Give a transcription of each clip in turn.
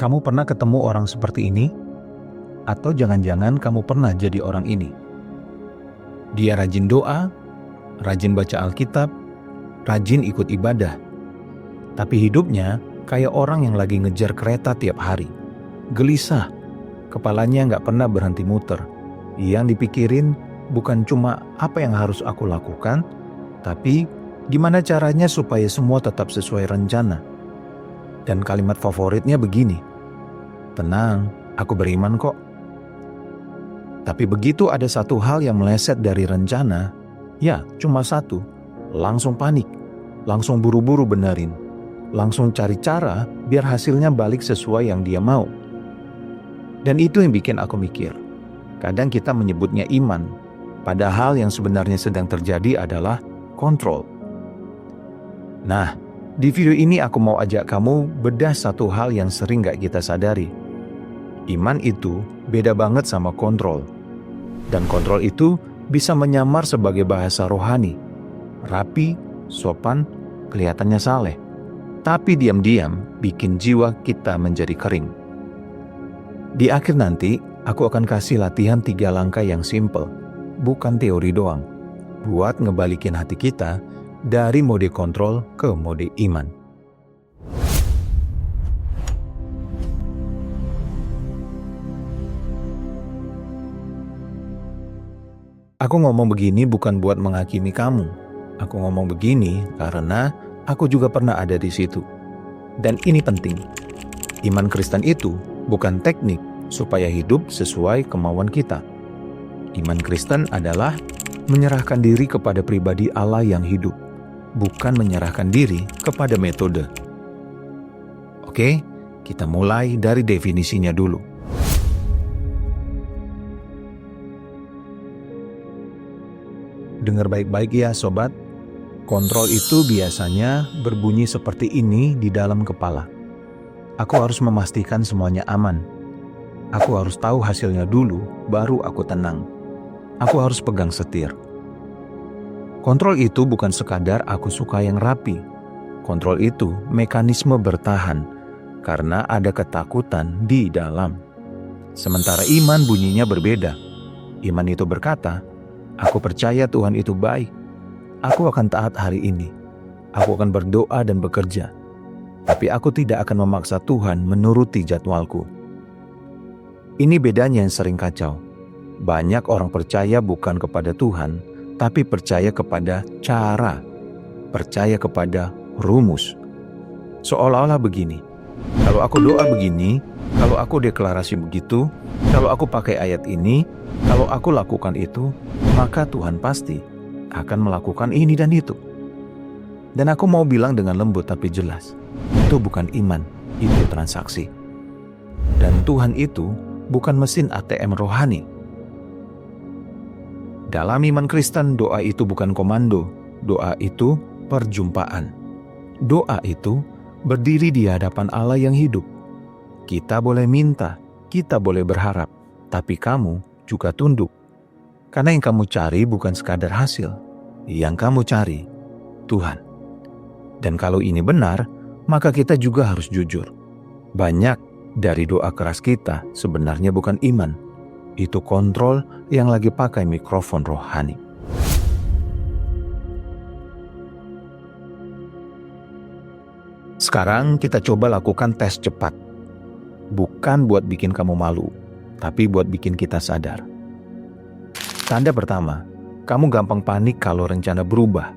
Kamu pernah ketemu orang seperti ini? Atau jangan-jangan kamu pernah jadi orang ini? Dia rajin doa, rajin baca Alkitab, rajin ikut ibadah. Tapi hidupnya kayak orang yang lagi ngejar kereta tiap hari. Gelisah, kepalanya nggak pernah berhenti muter. Yang dipikirin bukan cuma apa yang harus aku lakukan, tapi gimana caranya supaya semua tetap sesuai rencana. Dan kalimat favoritnya begini, "Tenang, aku beriman kok." Tapi begitu ada satu hal yang meleset dari rencana, ya cuma satu, langsung panik, langsung buru-buru benerin, langsung cari cara biar hasilnya balik sesuai yang dia mau. Dan itu yang bikin aku mikir, kadang kita menyebutnya iman, padahal yang sebenarnya sedang terjadi adalah kontrol. Nah, di video ini aku mau ajak kamu bedah satu hal yang sering gak kita sadari. Iman itu beda banget sama kontrol. Dan kontrol itu bisa menyamar sebagai bahasa rohani. Rapi, sopan, kelihatannya saleh. Tapi diam-diam bikin jiwa kita menjadi kering. Di akhir nanti, aku akan kasih latihan 3 langkah yang simple, bukan teori doang, buat ngebalikin hati kita dari mode kontrol ke mode iman. Aku ngomong begini bukan buat menghakimi kamu. Aku ngomong begini karena aku juga pernah ada di situ. Dan ini penting. Iman Kristen itu bukan teknik supaya hidup sesuai kemauan kita. Iman Kristen adalah menyerahkan diri kepada pribadi Allah yang hidup, bukan menyerahkan diri kepada metode. Oke, kita mulai dari definisinya dulu. Dengar baik-baik ya sobat, kontrol itu biasanya berbunyi seperti ini di dalam kepala. Aku harus memastikan semuanya aman. Aku harus tahu hasilnya dulu, baru aku tenang. Aku harus pegang setir. Kontrol itu bukan sekadar aku suka yang rapi. Kontrol itu mekanisme bertahan, karena ada ketakutan di dalam. Sementara iman bunyinya berbeda. Iman itu berkata, aku percaya Tuhan itu baik. Aku akan taat hari ini. Aku akan berdoa dan bekerja. Tapi aku tidak akan memaksa Tuhan menuruti jadwalku. Ini bedanya yang sering kacau. Banyak orang percaya bukan kepada Tuhan, tapi percaya kepada cara. Percaya kepada rumus. Seolah-olah begini. Kalau aku doa begini, kalau aku deklarasi begitu, kalau aku pakai ayat ini, kalau aku lakukan itu, maka Tuhan pasti akan melakukan ini dan itu. Dan aku mau bilang dengan lembut tapi jelas, itu bukan iman, itu transaksi. Dan Tuhan itu bukan mesin ATM rohani. Dalam iman Kristen, doa itu bukan komando, doa itu perjumpaan. Doa itu berdiri di hadapan Allah yang hidup. Kita boleh minta, kita boleh berharap, tapi kamu juga tunduk. Karena yang kamu cari bukan sekadar hasil, yang kamu cari Tuhan. Dan kalau ini benar, maka kita juga harus jujur. Banyak dari doa keras kita sebenarnya bukan iman. Itu kontrol yang lagi pakai mikrofon rohani. Sekarang kita coba lakukan tes cepat. Bukan buat bikin kamu malu, tapi buat bikin kita sadar. Tanda pertama, kamu gampang panik kalau rencana berubah.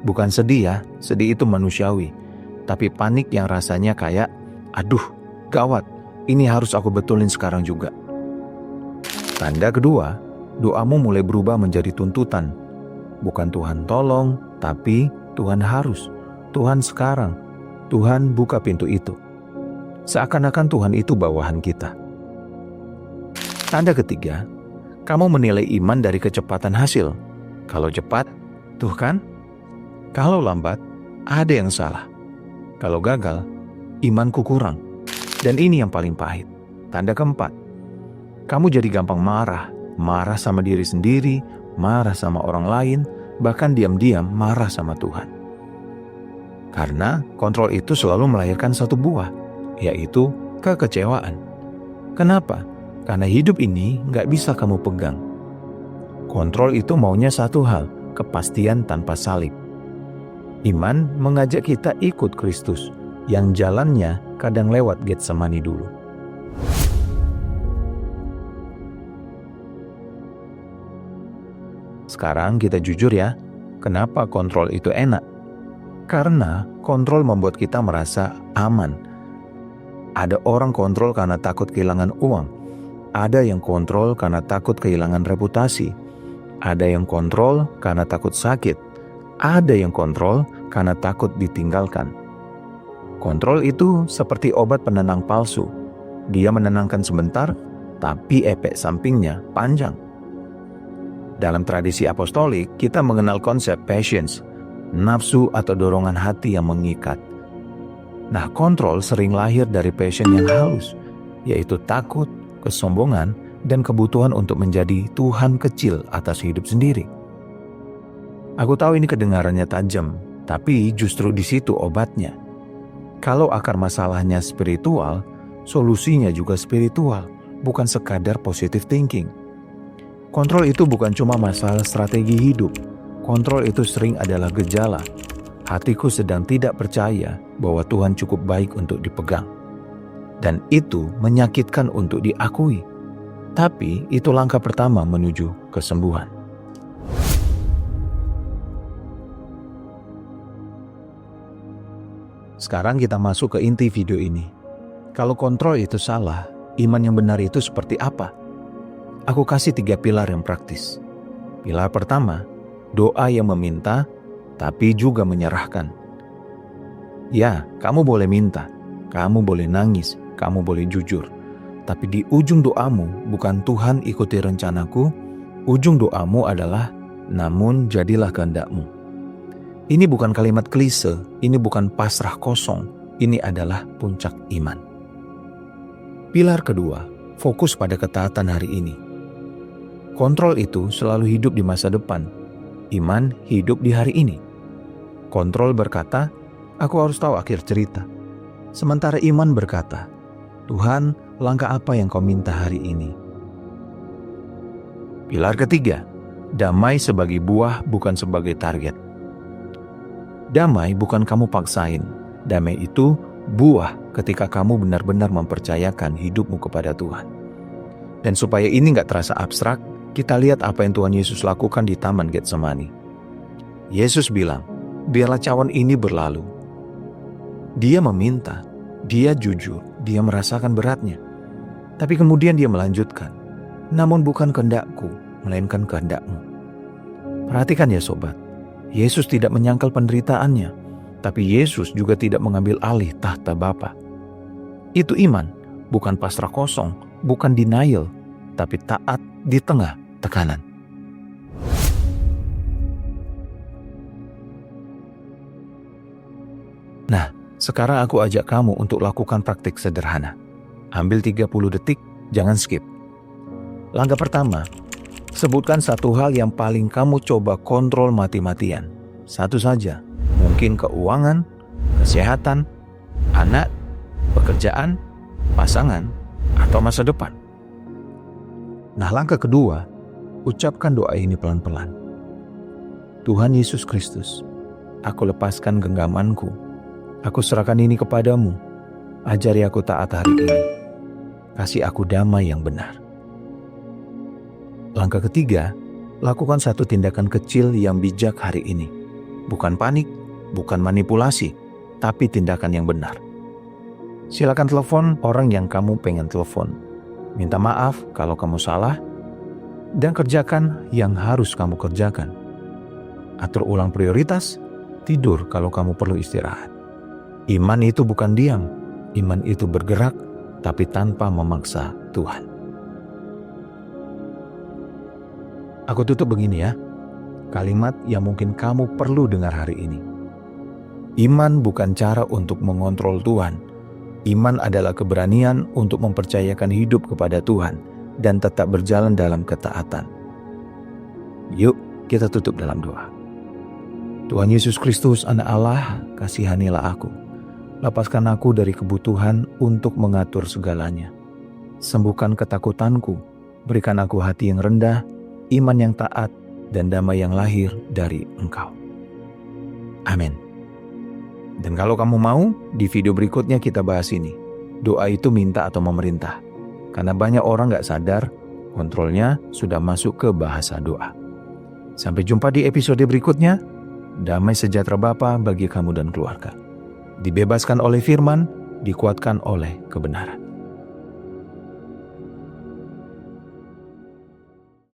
Bukan sedih ya, sedih itu manusiawi. Tapi panik yang rasanya kayak, aduh, gawat, ini harus aku betulin sekarang juga. Tanda kedua, doamu mulai berubah menjadi tuntutan. Bukan Tuhan tolong, tapi Tuhan harus. Tuhan sekarang, Tuhan buka pintu itu. Seakan-akan Tuhan itu bawahan kita. Tanda ketiga, kamu menilai iman dari kecepatan hasil. Kalau cepat, tuh kan? Kalau lambat, ada yang salah. Kalau gagal, imanku kurang. Dan ini yang paling pahit. Tanda keempat, kamu jadi gampang marah. Marah sama diri sendiri, marah sama orang lain, bahkan diam-diam marah sama Tuhan. Karena kontrol itu selalu melahirkan satu buah, yaitu kekecewaan. Kenapa? Karena hidup ini nggak bisa kamu pegang. Kontrol itu maunya satu hal, kepastian tanpa salib. Iman mengajak kita ikut Kristus, yang jalannya kadang lewat Getsemani dulu. Sekarang kita jujur ya, kenapa kontrol itu enak? Karena kontrol membuat kita merasa aman. Ada orang kontrol karena takut kehilangan uang. Ada yang kontrol karena takut kehilangan reputasi. Ada yang kontrol karena takut sakit. Ada yang kontrol karena takut ditinggalkan. Kontrol itu seperti obat penenang palsu. Dia menenangkan sebentar, tapi efek sampingnya panjang. Dalam tradisi apostolik, kita mengenal konsep passions, nafsu atau dorongan hati yang mengikat. Nah, kontrol sering lahir dari passion yang halus, yaitu takut, kesombongan, dan kebutuhan untuk menjadi Tuhan kecil atas hidup sendiri. Aku tahu ini kedengarannya tajam, tapi justru di situ obatnya. Kalau akar masalahnya spiritual, solusinya juga spiritual, bukan sekadar positive thinking. Kontrol itu bukan cuma masalah strategi hidup. Kontrol itu sering adalah gejala. Hatiku sedang tidak percaya bahwa Tuhan cukup baik untuk dipegang. Dan itu menyakitkan untuk diakui. Tapi itu langkah pertama menuju kesembuhan. Sekarang kita masuk ke inti video ini. Kalau kontrol itu salah, iman yang benar itu seperti apa? Aku kasih 3 pilar yang praktis. Pilar pertama, doa yang meminta, tapi juga menyerahkan. Ya, kamu boleh minta, kamu boleh nangis, kamu boleh jujur. Tapi di ujung doamu bukan Tuhan ikuti rencanaku, ujung doamu adalah namun jadilah kehendakmu. Ini bukan kalimat klise, ini bukan pasrah kosong, ini adalah puncak iman. Pilar kedua, fokus pada ketaatan hari ini. Kontrol itu selalu hidup di masa depan. Iman hidup di hari ini. Kontrol berkata, aku harus tahu akhir cerita. Sementara iman berkata, Tuhan, langkah apa yang kau minta hari ini? Pilar ketiga, damai sebagai buah bukan sebagai target. Damai bukan kamu paksain. Damai itu buah ketika kamu benar-benar mempercayakan hidupmu kepada Tuhan. Dan supaya ini gak terasa abstrak, kita lihat apa yang Tuhan Yesus lakukan di Taman Getsemani. Yesus bilang, biarlah cawan ini berlalu. Dia meminta, dia jujur, dia merasakan beratnya. Tapi kemudian dia melanjutkan, namun bukan kehendakku, melainkan kehendakmu. Perhatikan ya sobat, Yesus tidak menyangkal penderitaannya, tapi Yesus juga tidak mengambil alih tahta Bapa. Itu iman, bukan pasrah kosong, bukan denial, tapi taat di tengah tekanan. Nah, sekarang aku ajak kamu untuk lakukan praktik sederhana. Ambil 30 detik, jangan skip. Langkah pertama, sebutkan satu hal yang paling kamu coba kontrol mati-matian. Satu saja, mungkin keuangan, kesehatan, anak, pekerjaan, pasangan, atau masa depan. Nah, langkah kedua, ucapkan doa ini pelan-pelan. Tuhan Yesus Kristus, aku lepaskan genggamanku. Aku serahkan ini kepadamu. Ajari aku taat hari ini. Kasih aku damai yang benar. Langkah ketiga, lakukan satu tindakan kecil yang bijak hari ini. Bukan panik, bukan manipulasi, tapi tindakan yang benar. Silakan telepon orang yang kamu pengen telepon. Minta maaf kalau kamu salah, dan kerjakan yang harus kamu kerjakan. Atur ulang prioritas, tidur kalau kamu perlu istirahat. Iman itu bukan diam, iman itu bergerak, tapi tanpa memaksa Tuhan. Aku tutup begini ya, kalimat yang mungkin kamu perlu dengar hari ini. Iman bukan cara untuk mengontrol Tuhan. Iman adalah keberanian untuk mempercayakan hidup kepada Tuhan dan tetap berjalan dalam ketaatan. Yuk, kita tutup dalam doa. Tuhan Yesus Kristus, Anak Allah, kasihanilah aku. Lepaskan aku dari kebutuhan untuk mengatur segalanya. Sembuhkan ketakutanku, berikan aku hati yang rendah, iman yang taat, dan damai yang lahir dari Engkau. Amin. Dan kalau kamu mau, di video berikutnya kita bahas ini. Doa itu minta atau memerintah. Karena banyak orang gak sadar, kontrolnya sudah masuk ke bahasa doa. Sampai jumpa di episode berikutnya. Damai sejahtera Bapa bagi kamu dan keluarga. Dibebaskan oleh firman, dikuatkan oleh kebenaran.